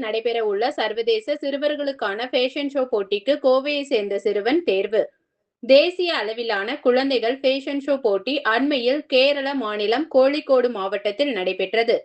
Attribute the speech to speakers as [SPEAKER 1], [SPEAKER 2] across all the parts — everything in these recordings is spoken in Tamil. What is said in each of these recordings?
[SPEAKER 1] நடைபெற உள்ள சர்வதேச சிறுவர்களுக்கான ஃபேஷன் ஷோ போட்டிக்கு கோவையை சேர்ந்த சிறுவன் தேர்வு. தேசிய அளவிலான குழந்தைகள் ஃபேஷன் ஷோ போட்டி அண்மையில் கேரள மாநிலம் கோழிக்கோடு மாவட்டத்தில் நடைபெற்றது.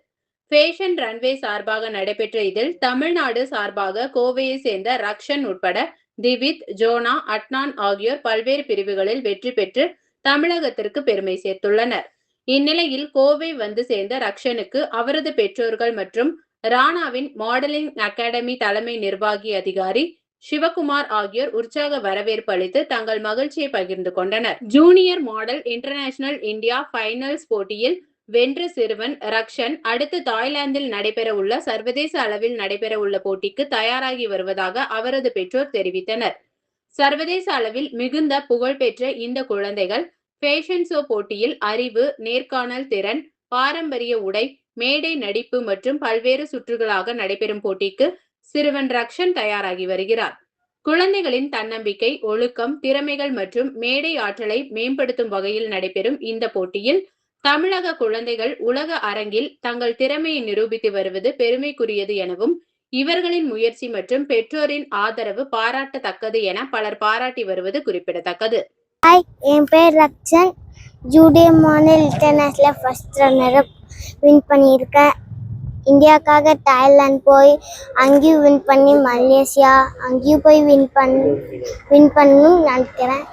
[SPEAKER 1] ஃபேஷன் ரன்வே சார்பாக நடைபெற்ற இதில் தமிழ்நாடு சார்பாக கோவையை சேர்ந்த ரக்ஷன் உட்பட திவித், ஜோனா, அட்னான் ஆகியோர் பல்வேறு பிரிவுகளில் வெற்றி பெற்று தமிழகத்திற்கு பெருமை சேர்த்துள்ளனர். இந்நிலையில் கோவை வந்து சேர்ந்த ரக்ஷனுக்கு அவரது பெற்றோர்கள் மற்றும் ராணாவின் மாடலிங் அகாடமி தலைமை நிர்வாகி அதிகாரி சிவகுமார் ஆகியோர் உற்சாக வரவேற்பு அளித்து தங்கள் மகிழ்ச்சியை பகிர்ந்து கொண்டனர். Junior model international India finals போட்டியில் வென்ற சிறுவன் ரக்ஷன் அடுத்து தாய்லாந்தில் நடைபெற உள்ள சர்வதேச அளவில் நடைபெற உள்ள போட்டிக்கு தயாராகி வருவதாக அவரது பெற்றோர் தெரிவித்தனர். சர்வதேச அளவில் மிகுந்த புகழ்பெற்ற இந்த குழந்தைகள் ஃபேஷன் ஷோ போட்டியில் அறிவு, நேர்காணல் திறன், பாரம்பரிய உடை, மேடை நடிப்பு மற்றும் பல்வேறு சுற்றுகளாக நடைபெறும் போட்டிக்கு சிறுவன் ரக்ஷன் தயாராகி வருகிறார். குழந்தைகளின் தன்னம்பிக்கை, ஒழுக்கம், திறமைகள் மற்றும் மேடை ஆற்றலை மேம்படுத்தும் வகையில் நடைபெறும் இந்த போட்டியில் தமிழக குழந்தைகள் உலக அரங்கில் தங்கள் திறமையை நிரூபித்து வருவது பெருமைக்குரியது எனவும் இவர்களின் முயற்சி மற்றும் பெற்றோரின் ஆதரவு பாராட்டத்தக்கது என பலர் பாராட்டி வருவது குறிப்பிடத்தக்கது.
[SPEAKER 2] ஹாய், என் பேர் Rakshan. Junior model international first runner win பண்ணியிருக்கேன். இந்தியாவுக்காக தாய்லாந்து போய் அங்கேயும் வின் பண்ணி, மலேசியா அங்கேயும் போய் வின் பண்ணணும்னு நினைக்கிறேன்.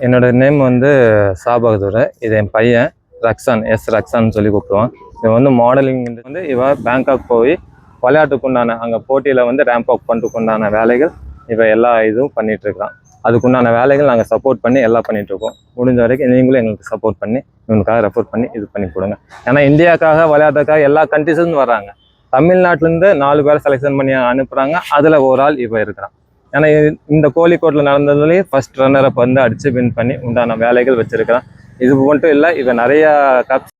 [SPEAKER 3] என்னோட நேம் வந்து சாபகதூர். இது என் பையன் ரக்ஷன், ரக்ஷான்னு சொல்லி கூப்பிடுவான். இவன் வந்து மாடலிங் வந்து இவன் பேங்காக் போய் விளையாட்டுக்குண்டான அங்கே போட்டியில் வந்து ரேம்ப் அப் பண்ணுறதுக்குண்டான வேலைகள் இவன் எல்லா இதுவும் பண்ணிகிட்ருக்கான். அதுக்குண்டான வேலைகள் நாங்கள் சப்போர்ட் பண்ணி எல்லாம் பண்ணிகிட்ருக்கோம். முடிஞ்ச வரைக்கும் நீங்களும் எங்களுக்கு சப்போர்ட் பண்ணி இவனுக்காக ரெஃபர் பண்ணி இது பண்ணி கொடுங்க. ஏன்னா இந்தியாவுக்காக விளையாட்டுக்காக எல்லா கண்ட்ரிஸ்லேருந்து வர்றாங்க. தமிழ்நாட்டிலேருந்து 4 பேரை செலெக்ஷன் பண்ணி அனுப்புகிறாங்க. அதில் ஒரு ஆள் இவன் இருக்கிறான். ஏன்னா இந்த கோழிக்கோட்டில் நடந்ததுலேயே ஃபர்ஸ்ட் ரன்னரை வந்து அடித்து வின் பண்ணி உண்டான வேலைகள் வச்சுருக்கிறான். இது மட்டும் இல்லை, இவன் நிறையா கப்ஸ்